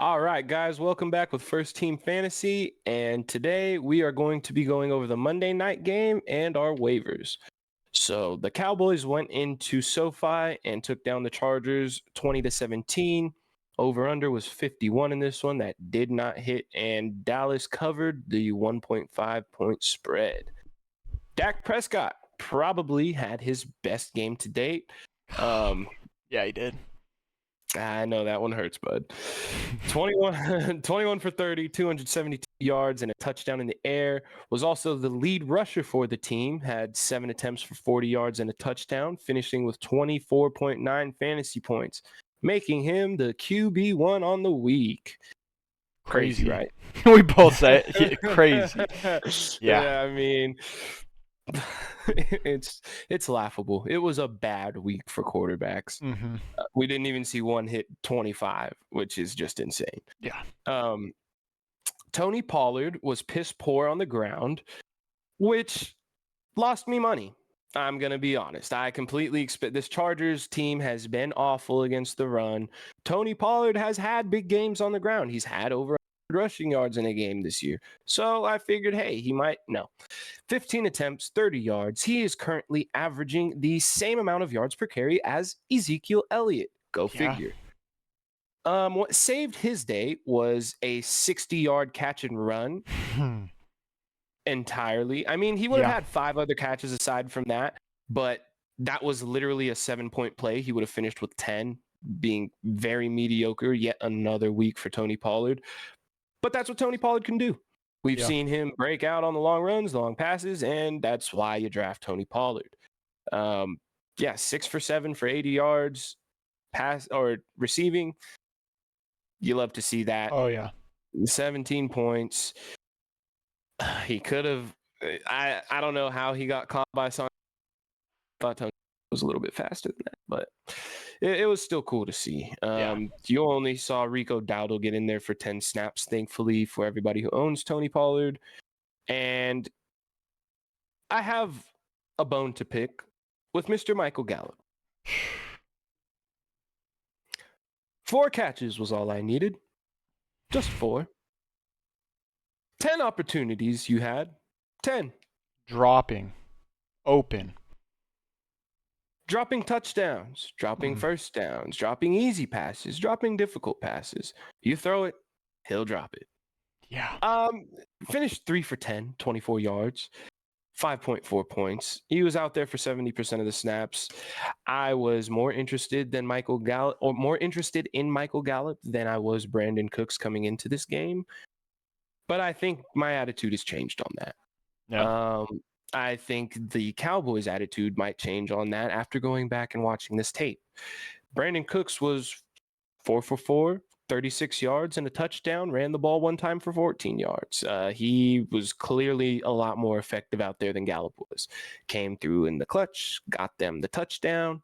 All right, guys, welcome back with First Team Fantasy. And today we are going to be going over the Monday night game and our waivers. So the Cowboys went into SoFi and took down the Chargers 20-17. Over under was 51 in this one. That did not hit, and Dallas covered the 1.5 point spread. Dak Prescott probably had his best game to date. Yeah, he did. I know that one hurts, bud. 21 for 30, 272 yards, and a touchdown in the air. Was also the lead rusher for the team. Had 7 attempts for 40 yards and a touchdown, finishing with 24.9 fantasy points, making him the QB1 on the week. Crazy, right? We both say it. Yeah, crazy. Yeah, I mean, it's laughable. It was a bad week for quarterbacks. Mm-hmm. We didn't even see one hit 25, which is just insane. Yeah. Tony Pollard was piss poor on the ground, which lost me money. I'm going to be honest. I completely expect this Chargers team has been awful against the run. Tony Pollard has had big games on the ground. He's had over 100 rushing yards in a game this year. So I figured, hey, he might. No. 15 attempts, 30 yards. He is currently averaging the same amount of yards per carry as Ezekiel Elliott. Go figure. What saved his day was a 60-yard catch and run entirely. I mean, he would have had 5 other catches aside from that, but that was literally a 7-point play. He would have finished with 10, being very mediocre. Yet another week for Tony Pollard. But that's what Tony Pollard can do. We've seen him break out on the long runs, the long passes, and that's why you draft Tony Pollard. 6 for 7 for 80 yards, pass or receiving. You love to see that. Oh, yeah. 17 points. He could have. I don't know how he got caught by something. I thought Tony was a little bit faster than that, but it was still cool to see. You only saw Rico Dowdle get in there for 10 snaps, thankfully, for everybody who owns Tony Pollard. And I have a bone to pick with Mr. Michael Gallup. 4 catches was all I needed. Just 4. 10 opportunities you had. 10. Dropping. Open. Dropping touchdowns. Dropping first downs. Dropping easy passes. Dropping difficult passes. You throw it, he'll drop it. Yeah. Finished 3 for 10, 24 yards. 5.4 points. He was out there for 70% of the snaps. I was more interested in Michael Gallup than I was Brandon Cooks coming into this game. But I think my attitude has changed on that. Yeah. I think the Cowboys' attitude might change on that after going back and watching this tape. Brandon Cooks was 4 for 4. 36 yards and a touchdown, ran the ball 1 time for 14 yards. He was clearly a lot more effective out there than Gallup was. Came through in the clutch, got them the touchdown.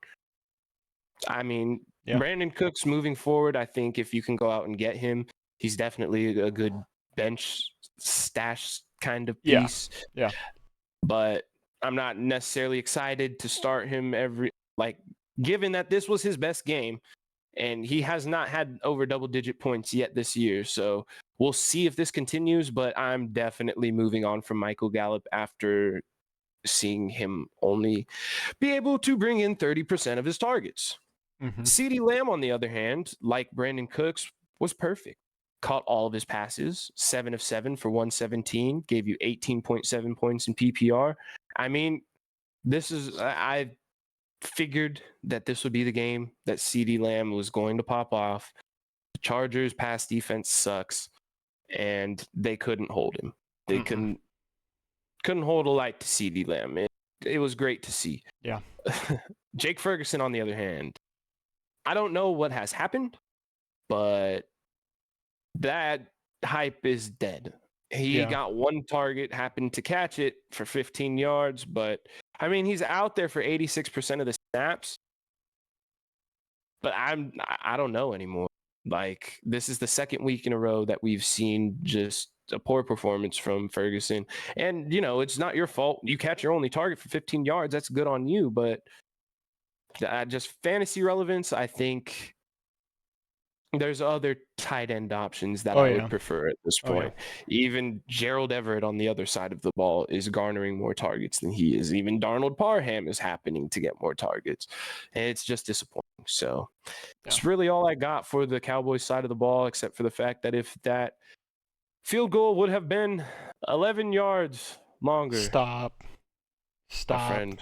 I mean, Brandon Cooks moving forward, I think if you can go out and get him, he's definitely a good bench stash kind of piece. Yeah. But I'm not necessarily excited to start him given that this was his best game. And he has not had over double-digit points yet this year. So we'll see if this continues, but I'm definitely moving on from Michael Gallup after seeing him only be able to bring in 30% of his targets. CeeDee Lamb, on the other hand, like Brandon Cooks, was perfect. Caught all of his passes, 7 of 7 for 117, gave you 18.7 points in PPR. I mean, I figured that this would be the game that CeeDee Lamb was going to pop off. The Chargers' pass defense sucks, and they couldn't hold him. They couldn't hold a light to CeeDee Lamb. It was great to see. Yeah. Jake Ferguson, on the other hand, I don't know what has happened, but that hype is dead. He got 1 target, happened to catch it for 15 yards, but I mean, he's out there for 86% of the snaps. But I don't know anymore. Like, this is the 2nd week in a row that we've seen just a poor performance from Ferguson. And, it's not your fault. You catch your only target for 15 yards. That's good on you. But just fantasy relevance, I think There's other tight end options that Oh, I yeah. would prefer at this Oh, yeah. point. Even Gerald Everett on the other side of the ball is garnering more targets than he is. Even Darnold Parham is happening to get more targets. And it's just disappointing. So it's really all I got for the Cowboys side of the ball, except for the fact that if that field goal would have been 11 yards longer. Stop. My friend,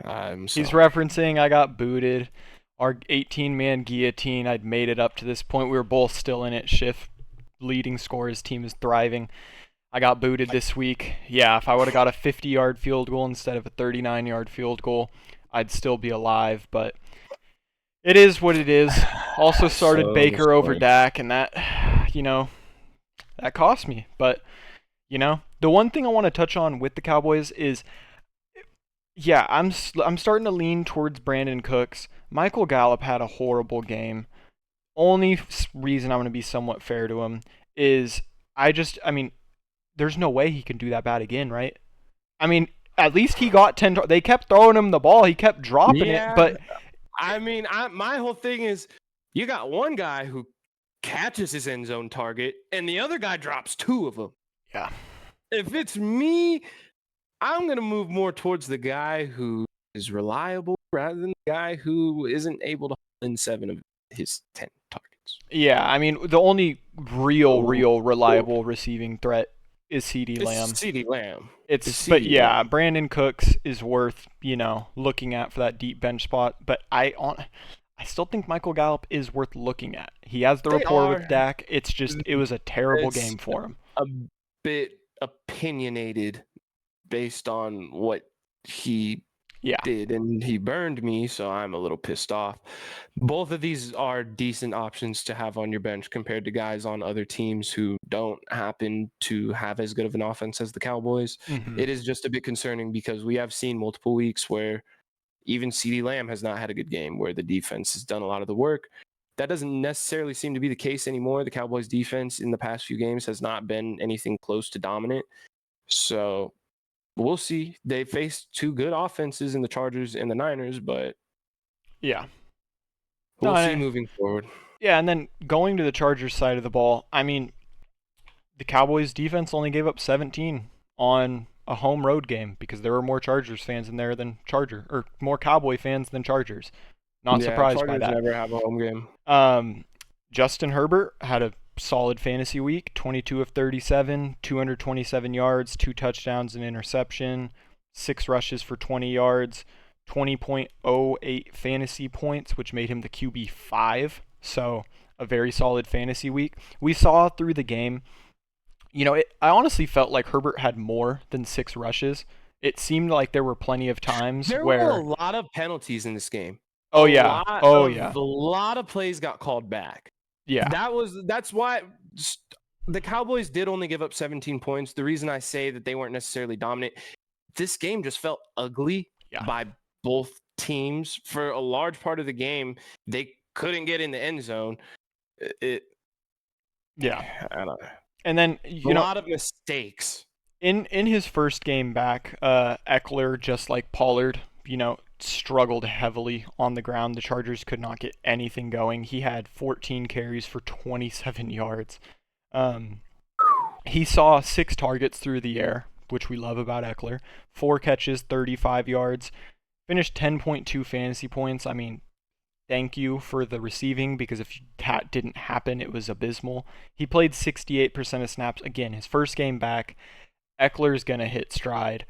I'm sorry. He's referencing I got booted. Our 18-man guillotine, I'd made it up to this point. We were both still in it. Schiff, leading scorer, his team is thriving. I got booted this week. Yeah, if I would have got a 50-yard field goal instead of a 39-yard field goal, I'd still be alive. But it is what it is. Also started Baker over Dak, and that, that cost me. But, the one thing I want to touch on with the Cowboys is, yeah, I'm starting to lean towards Brandon Cooks. Michael Gallup had a horrible game. Only reason I'm going to be somewhat fair to him is there's no way he can do that bad again, right? I mean, at least he got 10. They kept throwing him the ball. He kept dropping it. But my whole thing is you got one guy who catches his end zone target and the other guy drops 2 of them. Yeah. If it's me, I'm going to move more towards the guy who is reliable rather than the guy who isn't able to hold in 7 of his 10 targets. Yeah, I mean, the only real reliable receiving threat is CeeDee Lamb. CeeDee Lamb. Lamb. Brandon Cooks is worth, looking at for that deep bench spot, but I still think Michael Gallup is worth looking at. He has the rapport with Dak. It's just it was a terrible game for him. A bit opinionated based on what he did, and he burned me, so I'm a little pissed off. Both of these are decent options to have on your bench compared to guys on other teams who don't happen to have as good of an offense as the Cowboys. Mm-hmm. It is just a bit concerning because we have seen multiple weeks where even CeeDee Lamb has not had a good game, where the defense has done a lot of the work. That doesn't necessarily seem to be the case anymore. The Cowboys defense in the past few games has not been anything close to dominant. So we'll see. They faced 2 good offenses in the Chargers and the Niners, but yeah, we'll see moving forward. Yeah, and then going to the Chargers side of the ball, I mean, the Cowboys defense only gave up 17 on a home road game because there were more Chargers fans in there than more Cowboy fans than Chargers. Not surprised Chargers by that. Never have a home game. Justin Herbert had a solid fantasy week, 22 of 37, 227 yards, 2 touchdowns, an interception, 6 rushes for 20 yards, 20.08 fantasy points, which made him the QB5. So a very solid fantasy week. We saw through the game, I honestly felt like Herbert had more than 6 rushes. It seemed like there were plenty of times there where were a lot of penalties in this game. A lot of plays got called back. Yeah. That's why the Cowboys did only give up 17 points. The reason I say that they weren't necessarily dominant, this game just felt ugly by both teams. For a large part of the game, they couldn't get in the end zone. I don't know. And then a lot of mistakes. In his first game back, Eckler, just like Pollard, struggled heavily on the ground. The Chargers could not get anything going. He had 14 carries for 27 yards. He saw 6 targets through the air, which we love about Eckler. 4 catches, 35 yards. Finished 10.2 fantasy points. I mean, thank you for the receiving, because if that didn't happen, it was abysmal. He played 68% of snaps. Again, his first game back. Eckler's going to hit stride.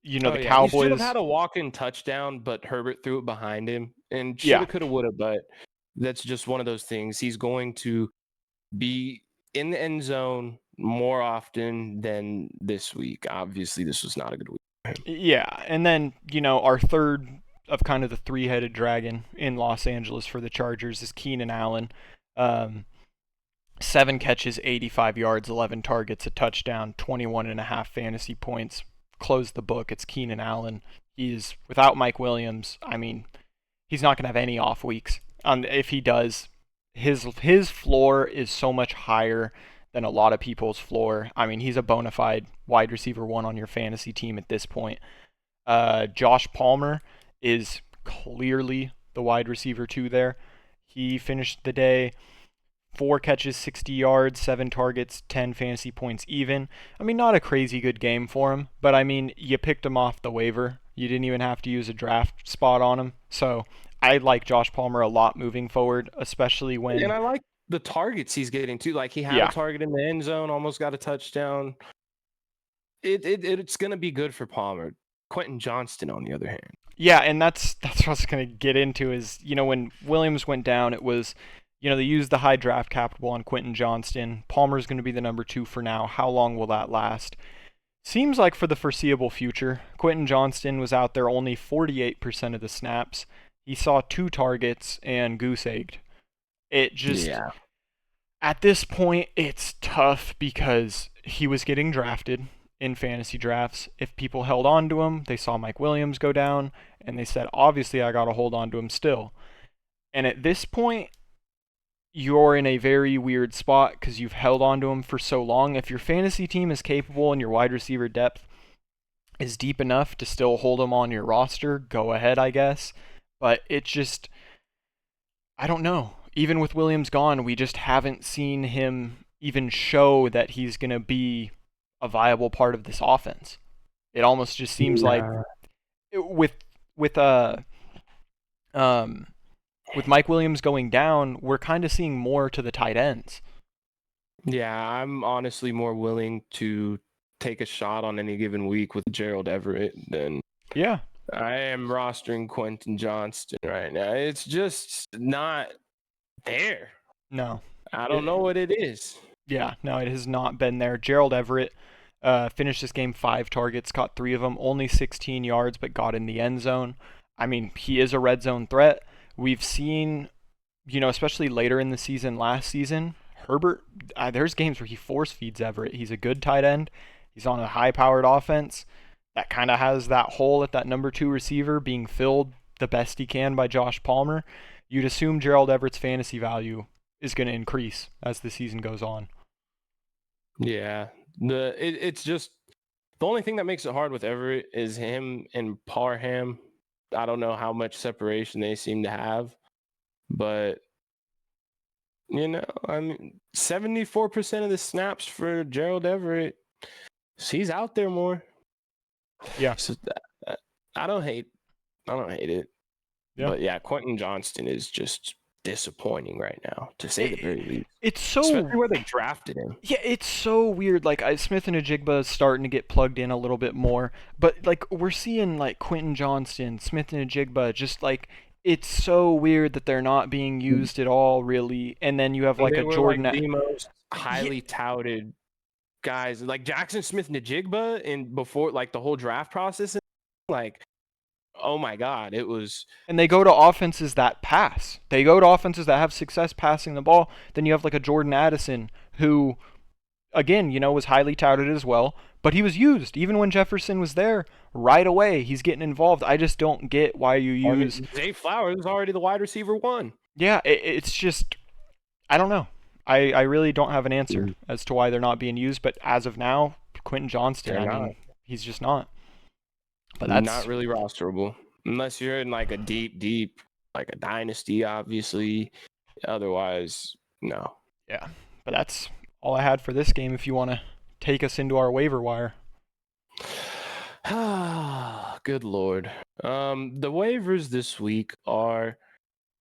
The Cowboys... He should have had a walk-in touchdown, but Herbert threw it behind him. And shoulda, coulda, woulda, but that's just one of those things. He's going to be in the end zone more often than this week. Obviously, this was not a good week. Yeah, and then, our third of kind of the 3-headed dragon in Los Angeles for the Chargers is Keenan Allen. 7 catches, 85 yards, 11 targets, a touchdown, 21.5 fantasy points. Close the book. It's Keenan Allen. He's without Mike Williams. I mean, he's not going to have any off weeks. If he does, his floor is so much higher than a lot of people's floor. I mean, he's a bona fide wide receiver 1 on your fantasy team at this point. Josh Palmer is clearly the wide receiver 2 there. He finished the day 4 catches, 60 yards, 7 targets, 10 fantasy points even. I mean, not a crazy good game for him, but I mean, you picked him off the waiver. You didn't even have to use a draft spot on him. So I like Josh Palmer a lot moving forward, especially when... And I like the targets he's getting too. Like, he had a target in the end zone, almost got a touchdown. It's going to be good for Palmer. Quentin Johnston, on the other hand. Yeah, and that's what I was going to get into is, when Williams went down, it was, they used the high draft capital on Quentin Johnston. Palmer's going to be the number 2 for now. How long will that last? Seems like for the foreseeable future. Quentin Johnston was out there only 48% of the snaps. He saw 2 targets and goose-egged. It just... Yeah. At this point, it's tough because he was getting drafted in fantasy drafts. If people held on to him, they saw Mike Williams go down, and they said, obviously, I got to hold on to him still. And at this point, you're in a very weird spot because you've held on to him for so long. If your fantasy team is capable and your wide receiver depth is deep enough to still hold him on your roster, go ahead, I guess. But it's just, I don't know. Even with Williams gone, we just haven't seen him even show that he's going to be a viable part of this offense. It almost just seems like with Mike Williams going down, we're kind of seeing more to the tight ends. Yeah, I'm honestly more willing to take a shot on any given week with Gerald Everett than I am rostering Quentin Johnston right now. It's just not there. No. I don't know what it is. Yeah, no, it has not been there. Gerald Everett finished this game 5 targets, caught 3 of them, only 16 yards, but got in the end zone. I mean, he is a red zone threat. We've seen, especially later in the season, last season, Herbert, there's games where he force feeds Everett. He's a good tight end. He's on a high-powered offense that kind of has that hole at that number 2 receiver being filled the best he can by Josh Palmer. You'd assume Gerald Everett's fantasy value is going to increase as the season goes on. Yeah. It's just the only thing that makes it hard with Everett is him and Parham. I don't know how much separation they seem to have, but 74% of the snaps for Gerald Everett, he's out there more. Yeah. So I don't hate it. Yeah. But yeah, Quentin Johnston is just disappointing right now, to say the very least. It's so... Especially where they drafted him. Yeah, it's so weird. Like, Smith and Ajigba is starting to get plugged in a little bit more. But, we're seeing, Quentin Johnston, Smith and Ajigba, just, it's so weird that they're not being used at all, really. And then you have, a Jordan... the most highly touted guys. Like, Jackson Smith and Ajigba, and before, the whole draft process, oh my God, it was... And they go to offenses that pass. They go to offenses that have success passing the ball. Then you have a Jordan Addison who, again, was highly touted as well. But he was used. Even when Jefferson was there, right away, he's getting involved. I just don't get why you use... Zay Flowers is already the wide receiver 1. Yeah, it's just... I don't know. I really don't have an answer as to why they're not being used. But as of now, Quentin Johnston, he's just not. But that's not really rosterable unless you're in a deep, a dynasty, obviously. Otherwise, no. Yeah, but that's all I had for this game. If you want to take us into our waiver wire. Good Lord. The waivers this week are,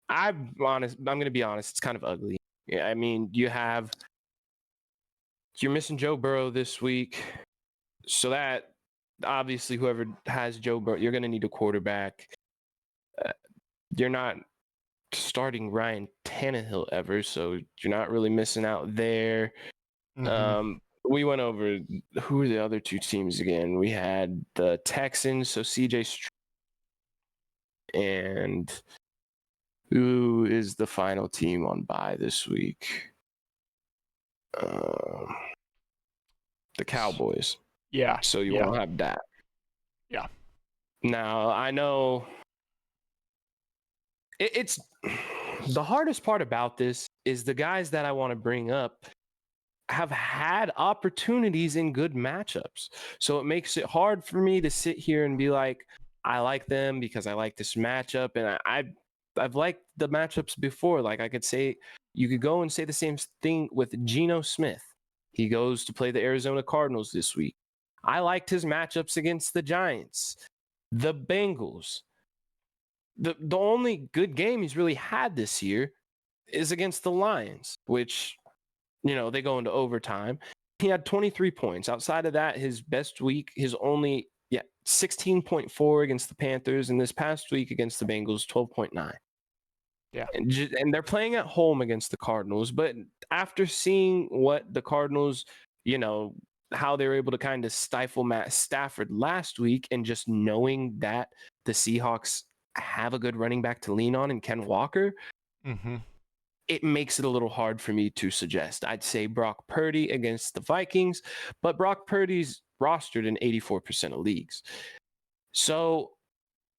I'm going to be honest, it's kind of ugly. Yeah, I mean, you're missing Joe Burrow this week. So that, obviously, whoever has Joe Burrow, you're going to need a quarterback. You're not starting Ryan Tannehill ever, so you're not really missing out there. Mm-hmm. We went over who are the other 2 teams again. We had the Texans, so CJ Stroud, and who is the final team on bye this week? The Cowboys. Yeah. So you won't have that. Yeah. Now, I know it's the hardest part about this is the guys that I want to bring up have had opportunities in good matchups. So it makes it hard for me to sit here and be like, I like them because I like this matchup. And I've liked the matchups before. Like I could say, you could go and say the same thing with Geno Smith. He goes to play the Arizona Cardinals this week. I liked his matchups against the Giants, the Bengals. The only good game he's really had this year is against the Lions, which, they go into overtime. He had 23 points. Outside of that, his best week, his only 16.4 against the Panthers, and this past week against the Bengals, 12.9. Yeah. And they're playing at home against the Cardinals, but after seeing what the Cardinals, how they were able to kind of stifle Matt Stafford last week, and just knowing that the Seahawks have a good running back to lean on in Ken Walker, it makes it a little hard for me to suggest. I'd say Brock Purdy against the Vikings, but Brock Purdy's rostered in 84% of leagues. So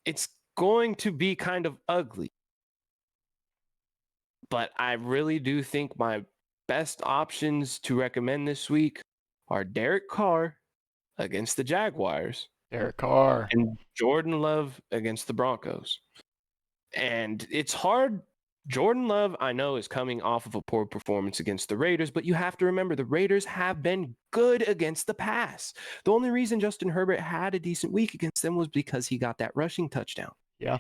it's going to be kind of ugly. But I really do think my best options to recommend this week are Derek Carr against the Jaguars. Derek Carr. And Jordan Love against the Broncos. And it's hard. Jordan Love, I know, is coming off of a poor performance against the Raiders, but you have to remember the Raiders have been good against the pass. The only reason Justin Herbert had a decent week against them was because he got that rushing touchdown. Yeah.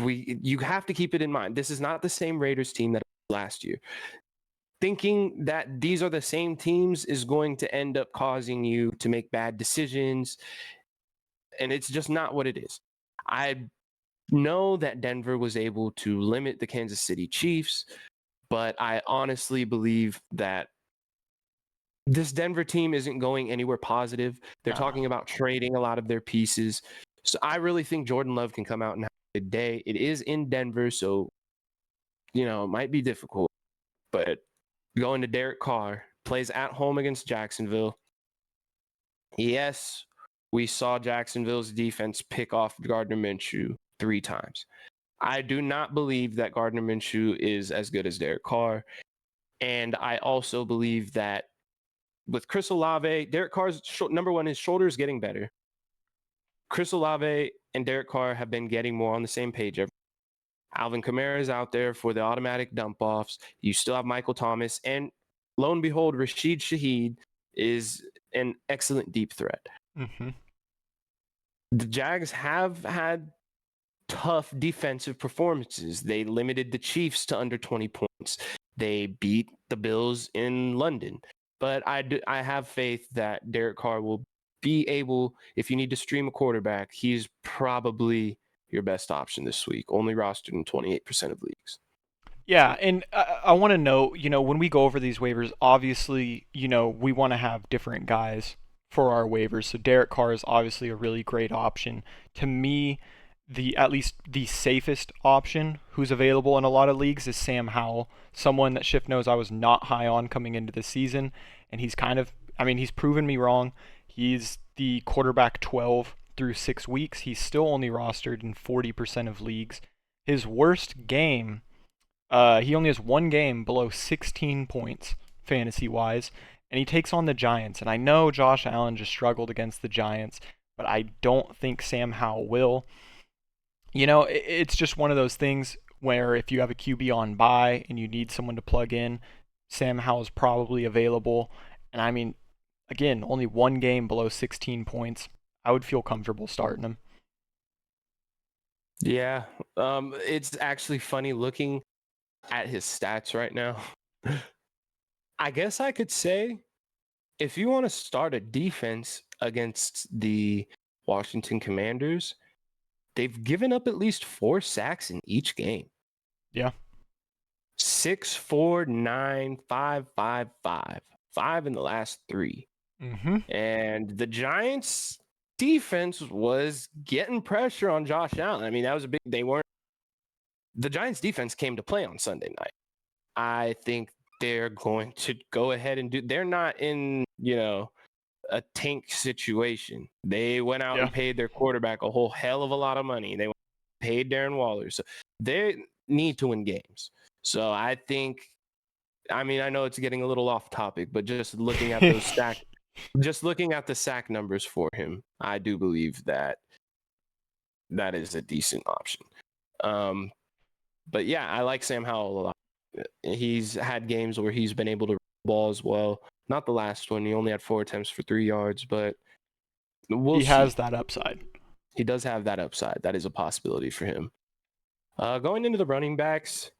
You have to keep it in mind. This is not the same Raiders team that was last year. Thinking that these are the same teams is going to end up causing you to make bad decisions, and it's just not what it is. I know that Denver was able to limit the Kansas City Chiefs, but I honestly believe that this Denver team isn't going anywhere positive. They're talking about trading a lot of their pieces. So I really think Jordan Love can come out and have a good day. It is in Denver, so, it might be difficult. But going to Derek Carr, plays at home against Jacksonville. Yes, we saw Jacksonville's defense pick off Gardner Minshew 3 times. I do not believe that Gardner Minshew is as good as Derek Carr. And I also believe that with Chris Olave, Derek Carr's number one, his shoulder is getting better. Chris Olave and Derek Carr have been getting more on the same page. Alvin Kamara is out there for the automatic dump offs. You still have Michael Thomas, and lo and behold, Rashid Shaheed is an excellent deep threat. The Jags have had tough defensive performances. They limited the Chiefs to under 20 points. They beat the Bills in London. But I have faith that Derek Carr will be able, if you need to stream a quarterback, he's probably your best option this week, only rostered in 28% of leagues. Yeah, and I want to know, when we go over these waivers, obviously, we want to have different guys for our waivers. So Derek Carr is obviously a really great option. To me, at least the safest option who's available in a lot of leagues is Sam Howell, someone that Schiff knows I was not high on coming into the season, and he's he's proven me wrong. He's the quarterback 12 through 6 weeks. He's still only rostered in 40% of leagues. His worst game, he only has 1 game below 16 points fantasy-wise, and he takes on the Giants. And I know Josh Allen just struggled against the Giants, but I don't think Sam Howell will. It's just one of those things where if you have a QB on bye and you need someone to plug in, Sam Howell's probably available. And again, only 1 game below 16 points. I would feel comfortable starting him. Yeah, it's actually funny looking at his stats right now. I guess I could say if you want to start a defense against the Washington Commanders, they've given up at least 4 sacks in each game. Yeah. 6, 4, 9, 5, 5, 5. 5 in the last 3. And the Giants defense was getting pressure on Josh Allen. That was the Giants defense came to play on Sunday night. I think they're going to go ahead and they're not in, a tank situation. They went out and paid their quarterback a whole hell of a lot of money. They paid Darren Waller. So they need to win games. So I think, I know it's getting a little off topic, but just looking at those looking at the sack numbers for him, I do believe that is a decent option. But yeah, I like Sam Howell a lot. He's had games where he's been able to run the ball as well. Not the last one. He only had 4 attempts for 3 yards, but we'll He see. has that upside. He does have that upside. That is a possibility for him. Going into the running backs,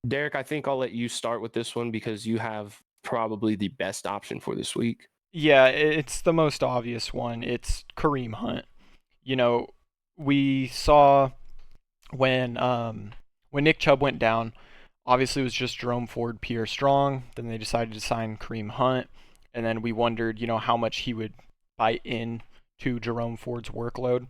Derek, I think I'll let you start with this one because you have probably the best option for this week. Yeah, it's the most obvious one. It's Kareem Hunt. You know, we saw when Nick Chubb went down, obviously it was just Jerome Ford, Pierre Strong. Then they decided to sign Kareem Hunt, and then we wondered, how much he would bite in to Jerome Ford's workload.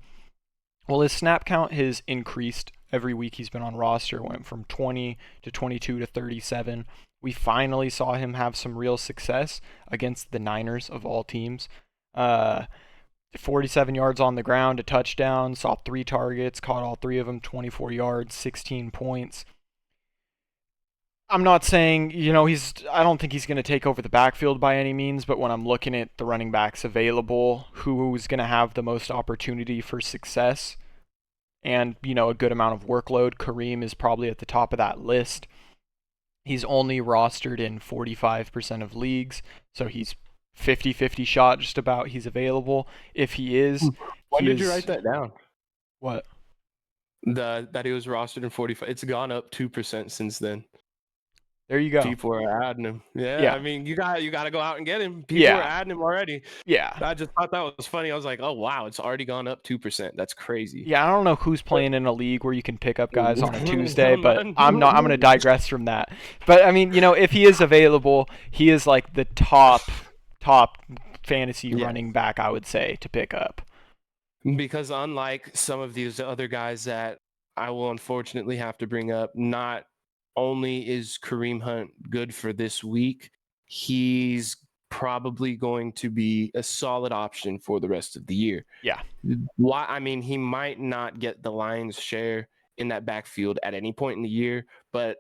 Well, his snap count has increased every week he's been on roster. Went from 20 to 22 to 37. We finally saw him have some real success against the Niners of all teams. 47 yards on the ground, a touchdown, saw 3 targets, caught all 3 of them, 24 yards, 16 points. I'm not saying, I don't think he's going to take over the backfield by any means, but when I'm looking at the running backs available, who's going to have the most opportunity for success and, a good amount of workload, Kareem is probably at the top of that list. He's only rostered in 45% of leagues, so he's 50-50 shot just about he's available. If he is... Why did you write that down? What? That he was rostered in 45. It's gone up 2% since then. There you go. People are adding him. Yeah. I mean, you got to go out and get him. People are adding him already. Yeah. I just thought that was funny. I was like, oh, wow, it's already gone up 2%. That's crazy. Yeah, I don't know who's playing in a league where you can pick up guys on a Tuesday, but I'm going to digress from that. But, I mean, if he is available, he is like the top fantasy running back, I would say, to pick up. Because unlike some of these other guys that I will unfortunately have to bring up, not only is Kareem Hunt good for this week, he's probably going to be a solid option for the rest of the year. Yeah. Why? I mean, he might not get the lion's share in that backfield at any point in the year, but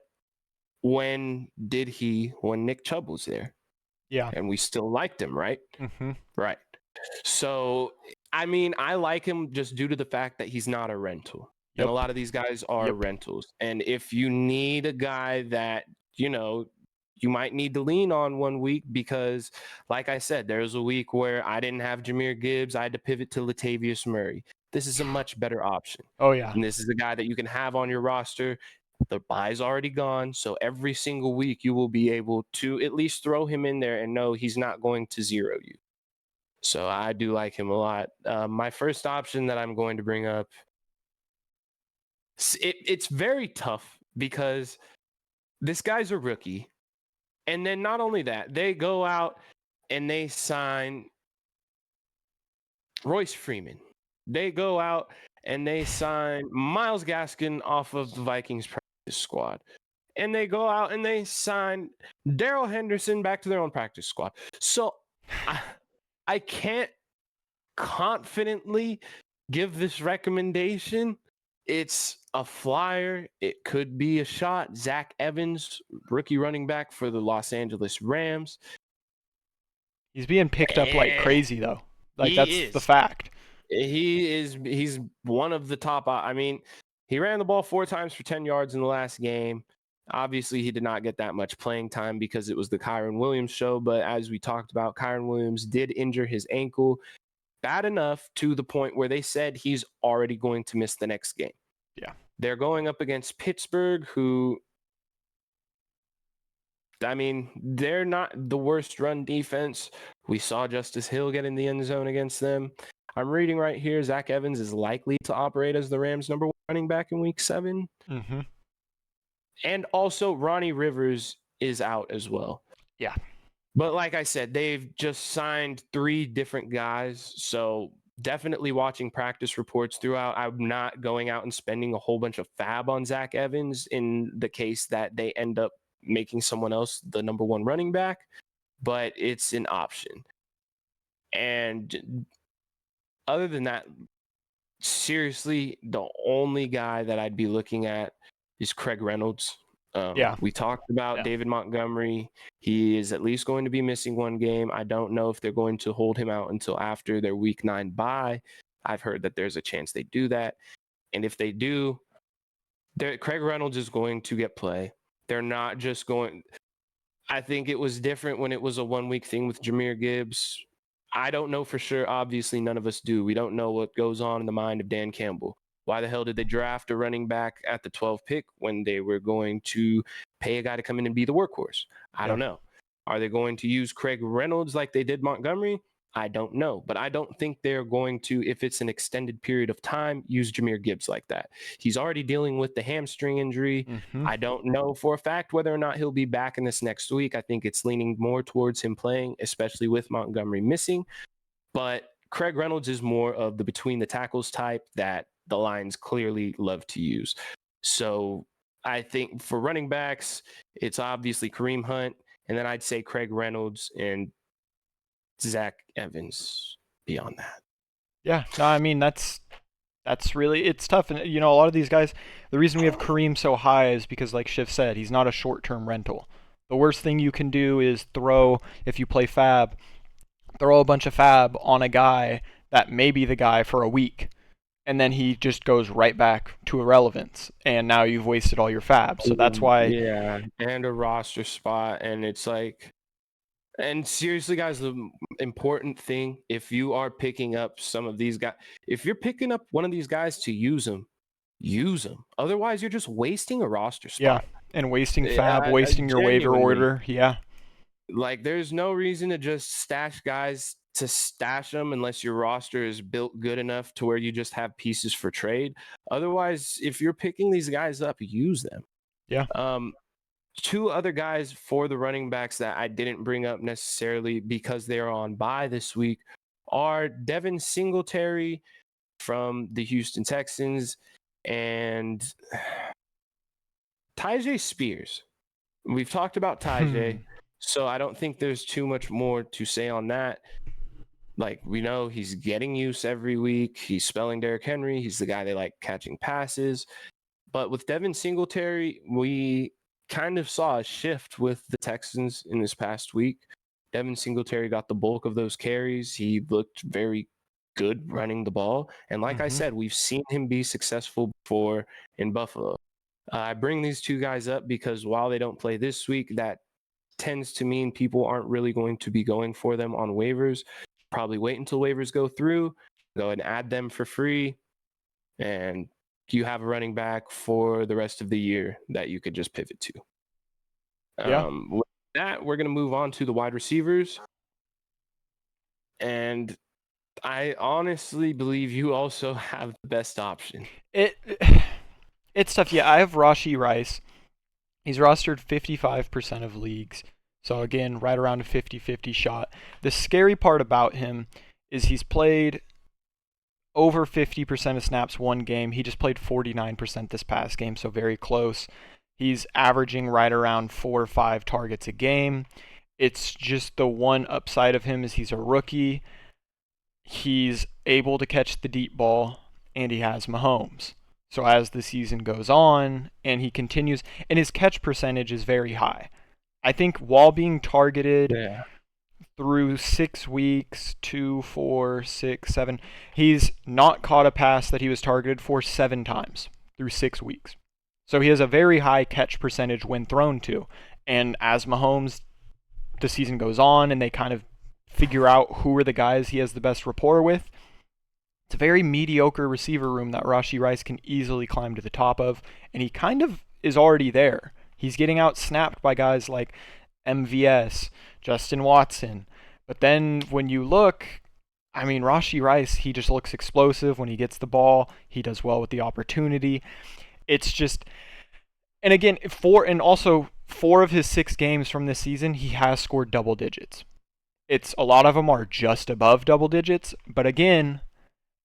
when Nick Chubb was there? Yeah. And we still liked him, right? Mm-hmm. Right. So, I mean, I like him just due to the fact that he's not a rental. Yep. And a lot of these guys are rentals. And if you need a guy that, you might need to lean on one week because, like I said, there was a week where I didn't have Jahmyr Gibbs. I had to pivot to Latavius Murray. This is a much better option. Oh, yeah. And this is a guy that you can have on your roster. The bye's already gone. So every single week you will be able to at least throw him in there and know he's not going to zero you. So I do like him a lot. My first option that I'm going to bring up, it's very tough because this guy's a rookie. And then not only that, they go out and they sign Royce Freeman. They go out and they sign Myles Gaskin off of the Vikings practice squad. And they go out and they sign Darrell Henderson back to their own practice squad. So I can't confidently give this recommendation. It's a flyer. It could be a shot. Zach Evans, rookie running back for the Los Angeles Rams. He's being picked up like crazy, though. Like, that's the fact. He's one of the top. I mean, he ran the ball 4 times for 10 yards in the last game. Obviously, he did not get that much playing time because it was the Kyren Williams show. But as we talked about, Kyren Williams did injure his ankle bad enough to the point where they said he's already going to miss the next game. Yeah. They're going up against Pittsburgh, who, I mean, they're not the worst run defense. We saw Justice Hill get in the end zone against them. I'm reading right here, Zach Evans is likely to operate as the Rams' number 1 running back in week 7. Mm-hmm. And also, Ronnie Rivers is out as well. Yeah. But like I said, they've just signed 3 different guys. So definitely watching practice reports throughout. I'm not going out and spending a whole bunch of fab on Zach Evans in the case that they end up making someone else the number 1 running back. But it's an option. And other than that, seriously, the only guy that I'd be looking at is Craig Reynolds. We talked about David Montgomery. He is at least going to be missing 1 game. I don't know if they're going to hold him out until after their week 9 bye. I've heard that there's a chance they do that. And if they do, Craig Reynolds is going to get play. They're not just going. I think it was different when it was a 1 week thing with Jahmyr Gibbs. I don't know for sure. Obviously, none of us do. We don't know what goes on in the mind of Dan Campbell. Why the hell did they draft a running back at the 12th pick when they were going to pay a guy to come in and be the workhorse? I don't know. Are they going to use Craig Reynolds like they did Montgomery? I don't know. But I don't think they're going to, if it's an extended period of time, use Jahmyr Gibbs like that. He's already dealing with the hamstring injury. I don't know for a fact whether or not he'll be back in this next week. I think it's leaning more towards him playing, especially with Montgomery missing. But Craig Reynolds is more of the between the tackles type that the Lions clearly love to use. So I think for running backs, it's obviously Kareem Hunt, and then I'd say Craig Reynolds and Zach Evans beyond that. Yeah, no, I mean that's really, it's tough. And a lot of these guys, the reason we have Kareem so high is because, like Schiff said, he's not a short-term rental. The worst thing you can do is if you play fab, throw a bunch of fab on a guy that may be the guy for a week, and then he just goes right back to irrelevance, and now you've wasted all your fab. So that's why. Yeah, and a roster spot, and it's like, and seriously, guys, the important thing, if you are picking up some of these guys, if you're picking up one of these guys to use them. Otherwise, you're just wasting a roster spot. Yeah, and wasting fab, wasting your waiver order. Yeah. Like, there's no reason to just stash guys to stash them unless your roster is built good enough to where you just have pieces for trade. Otherwise, if you're picking these guys up, use them. Yeah. Two other guys for the running backs that I didn't bring up necessarily because they're on bye this week are Devin Singletary from the Houston Texans and Tyjae Spears. We've talked about Tyjae, so I don't think there's too much more to say on that. Like, we know he's getting use every week. He's spelling Derrick Henry. He's the guy they like catching passes. But with Devin Singletary, we kind of saw a shift with the Texans in this past week. Devin Singletary got the bulk of those carries. He looked very good running the ball. And like I said, we've seen him be successful before in Buffalo. I bring these two guys up because while they don't play this week, that tends to mean people aren't really going to be going for them on waivers. Probably wait until waivers go through, go and add them for free, and you have a running back for the rest of the year that you could just pivot to. Yeah. With that, we're going to move on to the wide receivers. And I honestly believe you also have the best option. It's tough. Yeah, I have Rashee Rice. He's rostered 55% of leagues. So again, right around a 50-50 shot. The scary part about him is he's played over 50% of snaps one game. He just played 49% this past game, so very close. He's averaging right around 4 or 5 targets a game. It's just the one upside of him is he's a rookie. He's able to catch the deep ball, and he has Mahomes. So as the season goes on and he continues, and his catch percentage is very high. I think while being targeted through 6 weeks, 2, 4, 6, 7, he's not caught a pass that he was targeted for 7 times through 6 weeks. So he has a very high catch percentage when thrown to. And as Mahomes, the season goes on and they kind of figure out who are the guys he has the best rapport with, it's a very mediocre receiver room that Rashee Rice can easily climb to the top of, and he kind of is already there. He's getting out snapped by guys like MVS, Justin Watson. But then when you look, I mean, Rashee Rice, he just looks explosive when he gets the ball. He does well with the opportunity. It's just, and again, 4 of his 6 games from this season, he has scored double digits. It's a lot of them are just above double digits, but again,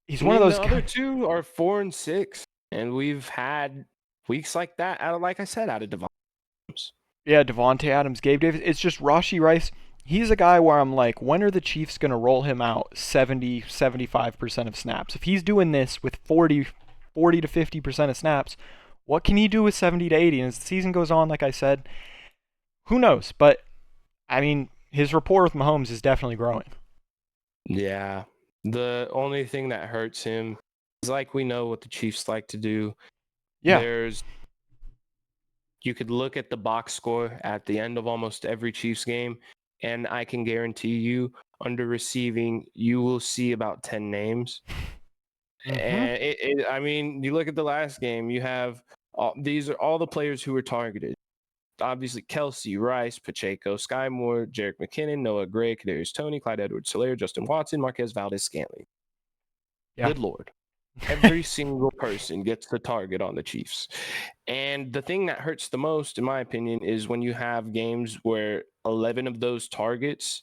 he's one of those. The other 2 are 4 and 6, and we've had weeks like that out of Devontae Adams. Yeah, Devontae Adams, Gabe Davis. It's just Rashee Rice. He's a guy where I'm like, when are the Chiefs going to roll him out 70, 75% of snaps? If he's doing this with 40 to 50% of snaps, what can he do with 70 to 80? And as the season goes on, like I said, who knows? But, I mean, his rapport with Mahomes is definitely growing. Yeah. The only thing that hurts him is, like, we know what the Chiefs like to do. Yeah. You could look at the box score at the end of almost every Chiefs game, and I can guarantee you, under receiving, you will see about 10 names. Mm-hmm. And I mean, you look at the last game, you have these are all the players who were targeted. Obviously, Kelsey, Rice, Pacheco, Sky Moore, Jerick McKinnon, Noah Gray, Kadarius Toney, Clyde Edwards-Helaire, Justin Watson, Marquez Valdez-Scantling. Yeah. Good Lord. Every single person gets the target on the Chiefs. And the thing that hurts the most, in my opinion, is when you have games where 11 of those targets,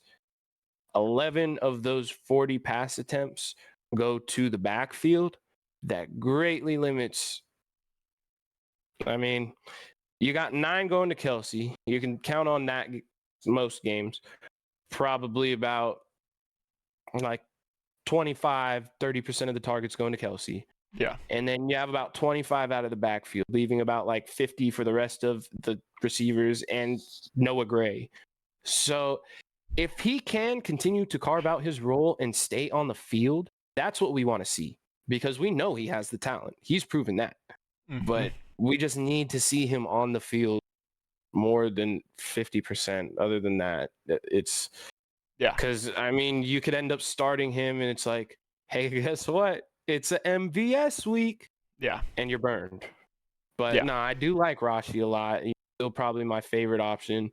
11 of those 40 pass attempts go to the backfield. That greatly limits. I mean, you got 9 going to Kelsey. You can count on that most games. Probably about like 25-30% of the targets going to Kelsey. Yeah. And then you have about 25 out of the backfield, leaving about like 50 for the rest of the receivers and Noah Gray. So if he can continue to carve out his role and stay on the field, that's what we want to see, because we know he has the talent. He's proven that. Mm-hmm. But we just need to see him on the field more than 50%. Other than that, it's because, I mean, you could end up starting him and it's like, hey, guess what? It's an MVS week. Yeah. And you're burned. But no, I do like Rashi a lot. He's still probably my favorite option.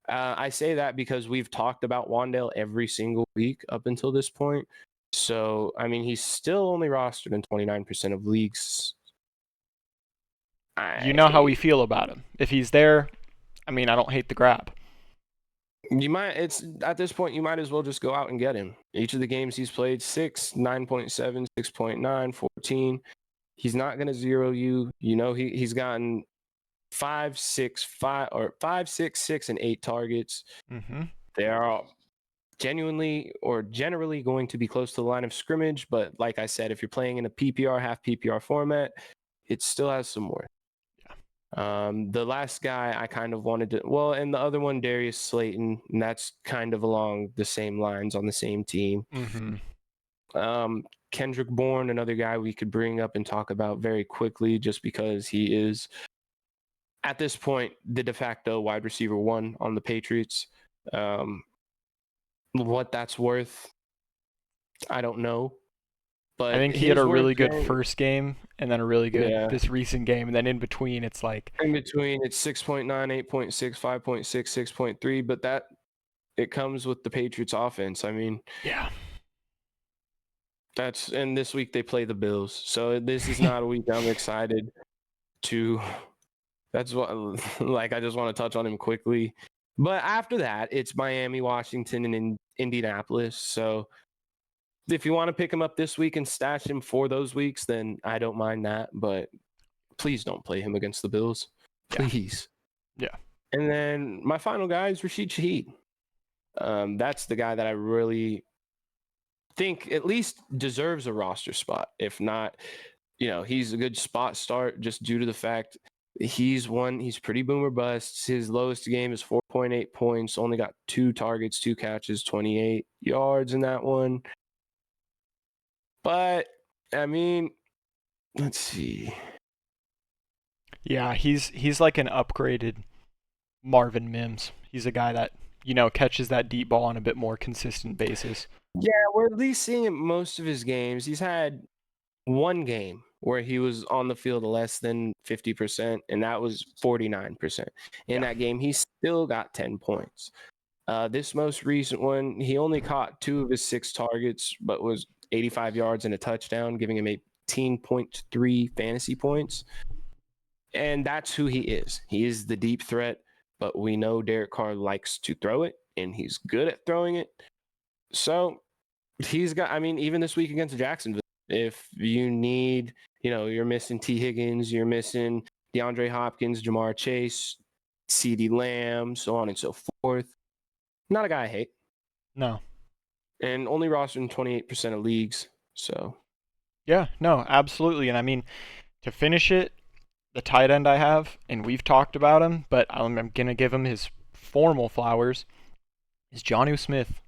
I say that because we've talked about Wan'Dale every single week up until this point. So, I mean, he's still only rostered in 29% of leagues. You know how we feel about him. If he's there, I mean, I don't hate the grab. It's at this point, you might as well just go out and get him. Each of the games he's played, 6, 9.7, 6.9, 14. He's not going to zero you. You know, he's gotten 5, 6, 6, and 8 targets. Mm-hmm. They are genuinely or generally going to be close to the line of scrimmage. But like I said, if you're playing in a PPR, half PPR format, it still has some more. The last guy I kind of wanted to, and the other one, Darius Slayton, and that's kind of along the same lines on the same team. Mm-hmm. Kendrick Bourne, another guy we could bring up and talk about very quickly, just because he is, at this point, the de facto wide receiver 1 on the Patriots. What that's worth, I don't know. But I think he had a really good first game and then a really good this recent game. And then in between, it's like... In between, it's 6.9, 8.6, 5.6, 6.3. But that, it comes with the Patriots offense. I mean... Yeah. And this week they play the Bills. So this is not a week I'm excited to... That's what, like, I just want to touch on him quickly. But after that, it's Miami, Washington, and Indianapolis. So... if you want to pick him up this week and stash him for those weeks, then I don't mind that. But please don't play him against the Bills. Please. Yeah. And then my final guy is Rashid Shaheed. That's the guy that I really think at least deserves a roster spot. If not, he's a good spot start just due to the fact he's pretty boomer busts. His lowest game is 4.8 points, only got 2 targets, 2 catches, 28 yards in that one. But, I mean, let's see. Yeah, he's like an upgraded Marvin Mims. He's a guy that, catches that deep ball on a bit more consistent basis. Yeah, we're at least seeing most of his games. He's had one game where he was on the field less than 50%, and that was 49%. In that game, he still got 10 points. This most recent one, he only caught 2 of his 6 targets, but was 85 yards and a touchdown, giving him 18.3 fantasy points. And that's who he is. He is the deep threat, but we know Derek Carr likes to throw it, and he's good at throwing it. So he's got, even this week against Jacksonville, if you need, you're missing T. Higgins, you're missing DeAndre Hopkins, Jamar Chase, CeeDee Lamb, so on and so forth. Not a guy I hate. No. And only rostered in 28% of leagues, so. Yeah, no, absolutely. And to finish it, the tight end I have, and we've talked about him, but I'm going to give him his formal flowers, is Jonnu Smith.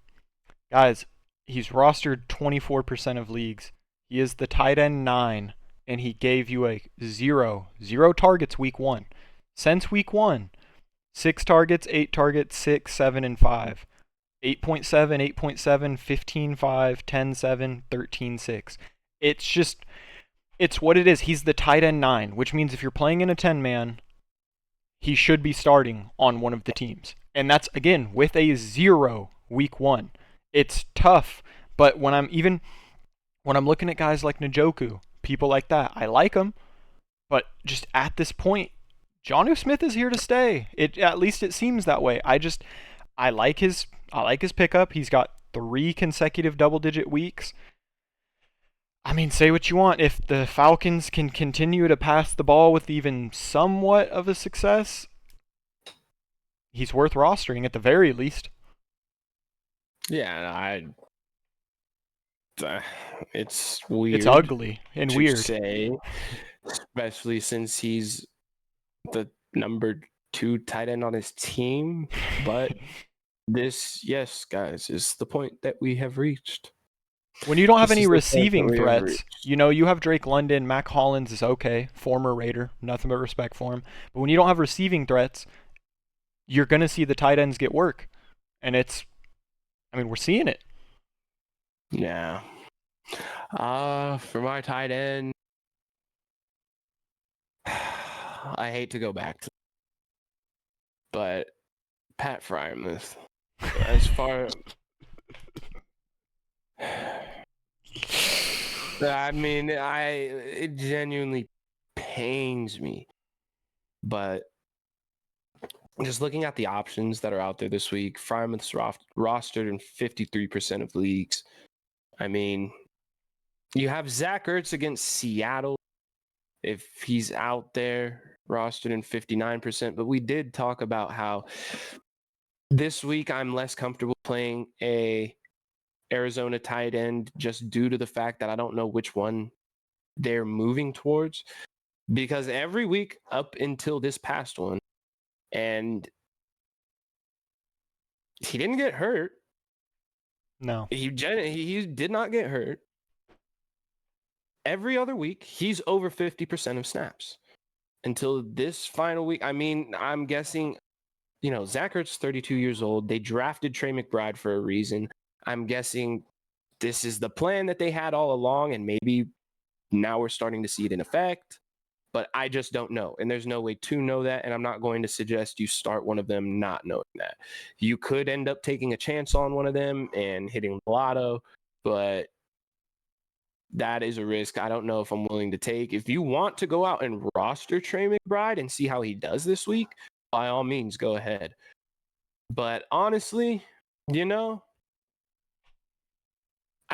Guys, he's rostered 24% of leagues. He is the tight end 9 and he gave you a zero targets week 1. Since week 1, 6 targets, 8 targets, 6, 7, and 5. 8.7, 8.7, 15.5, 10.7, 13.6. It's what it is. He's the tight end 9, which means if you're playing in a 10-man, he should be starting on one of the teams. And that's, again, with a 0 week 1. It's tough, but when I'm looking at guys like Njoku, people like that, I like them, but just at this point, Jonnu Smith is here to stay. At least it seems that way. I like his pickup. He's got 3 consecutive double-digit weeks. I mean, say what you want. If the Falcons can continue to pass the ball with even somewhat of a success, he's worth rostering at the very least. Yeah, it's weird. It's ugly and to weird. say, especially since he's the number 2 tight end on his team. But this, yes, guys, is the point that we have reached. When you don't have any receiving threats, you have Drake London, Mac Hollins is okay, former Raider, nothing but respect for him. But when you don't have receiving threats, you're going to see the tight ends get work. And we're seeing it. Yeah. For my tight end, I hate to go back to, but Pat Freiermuth. As far it genuinely pains me, but just looking at the options that are out there this week, Freiermuth's rostered in 53% of leagues. I mean, you have Zach Ertz against Seattle. If he's out there, rostered in 59%, but we did talk about how this week I'm less comfortable playing a Arizona tight end just due to the fact that I don't know which one they're moving towards, because every week up until this past one, and he didn't get hurt. No. He did not get hurt. Every other week, he's over 50% of snaps. Until this final week, I'm guessing, Zach Ertz, 32 years old. They drafted Trey McBride for a reason. I'm guessing this is the plan that they had all along, and maybe now we're starting to see it in effect. But I just don't know, and there's no way to know that, and I'm not going to suggest you start one of them not knowing that. You could end up taking a chance on one of them and hitting the lotto, but that is a risk I don't know if I'm willing to take. If you want to go out and roster Trey McBride and see how he does this week, by all means, go ahead. But honestly, I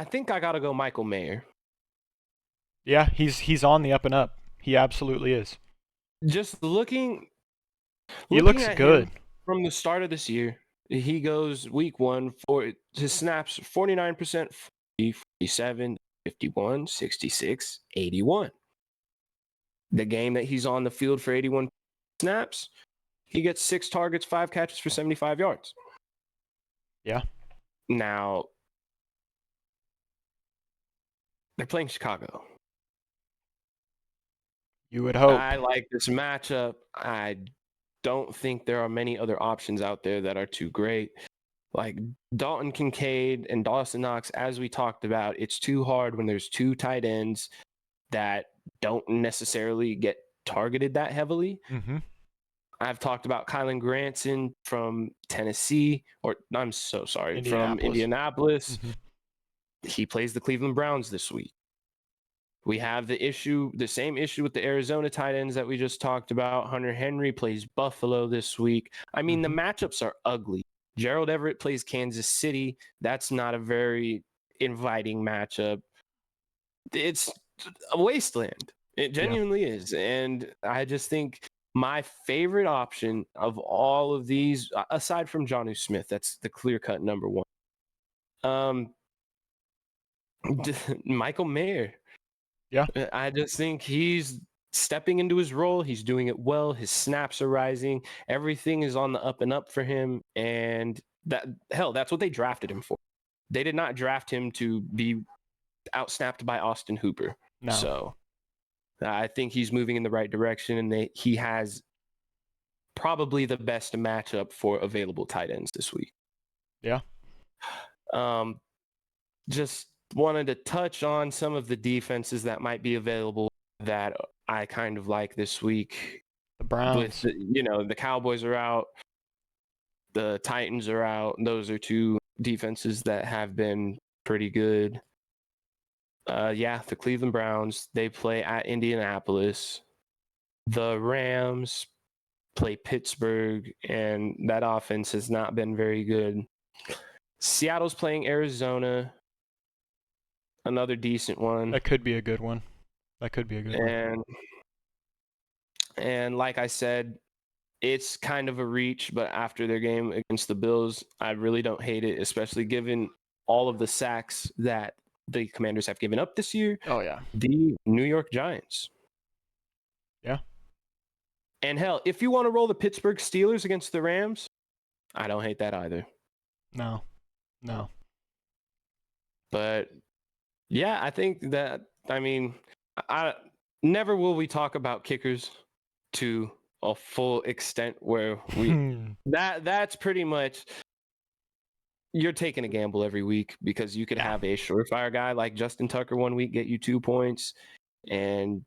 think I got to go Michael Mayer. Yeah, he's on the up and up. He absolutely is. Just looking he looks good. From the start of this year, he goes week 1 for his snaps 49%, 47, 51, 66, 81. The game that he's on the field for 81 snaps, he gets 6 targets, 5 catches for 75 yards. Yeah. Now, they're playing Chicago. You would hope. I like this matchup. I don't think there are many other options out there that are too great. Like Dalton Kincaid and Dawson Knox, as we talked about, it's too hard when there's 2 tight ends that don't necessarily get targeted that heavily. Mm-hmm. I've talked about Kylan Granson from Tennessee, from Indianapolis. Mm-hmm. He plays the Cleveland Browns this week. We have the same issue with the Arizona tight ends that we just talked about. Hunter Henry plays Buffalo this week. The matchups are ugly. Gerald Everett plays Kansas City. That's not a very inviting matchup. It's a wasteland. It genuinely is. And I just think my favorite option of all of these, aside from Jonnu Smith, that's the clear-cut number 1, Michael Mayer. Yeah. I just think he's stepping into his role. He's doing it well. His snaps are rising. Everything is on the up and up for him. And that's what they drafted him for. They did not draft him to be outsnapped by Austin Hooper. No. So I think he's moving in the right direction, and he has probably the best matchup for available tight ends this week. Yeah. Just wanted to touch on some of the defenses that might be available that I kind of like this week. The Browns. The Cowboys are out. The Titans are out. Those are two defenses that have been pretty good. The Cleveland Browns, they play at Indianapolis. The Rams play Pittsburgh, and that offense has not been very good. Seattle's playing Arizona, another decent one. That could be a good one. And like I said, it's kind of a reach, but after their game against the Bills, I really don't hate it, especially given all of the sacks that the Commanders have given up this year. Oh, yeah. The New York Giants. Yeah. And hell, if you want to roll the Pittsburgh Steelers against the Rams, I don't hate that either. No. But yeah, I think that, never will we talk about kickers to a full extent where that's pretty much, you're taking a gamble every week, because you could have a surefire guy like Justin Tucker one week get you 2 points, and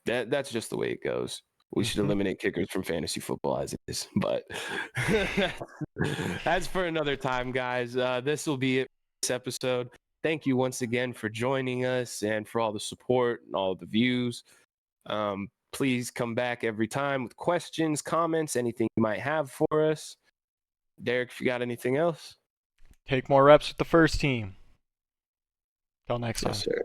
that's just the way it goes. We should eliminate kickers from fantasy football as it is, but that's for another time, guys. This will be it for this episode. Thank you once again for joining us and for all the support and all the views. Please come back every time with questions, comments, anything you might have for us. Derek, if you got anything else? Take more reps with the first team. Till next time. Yes, sir.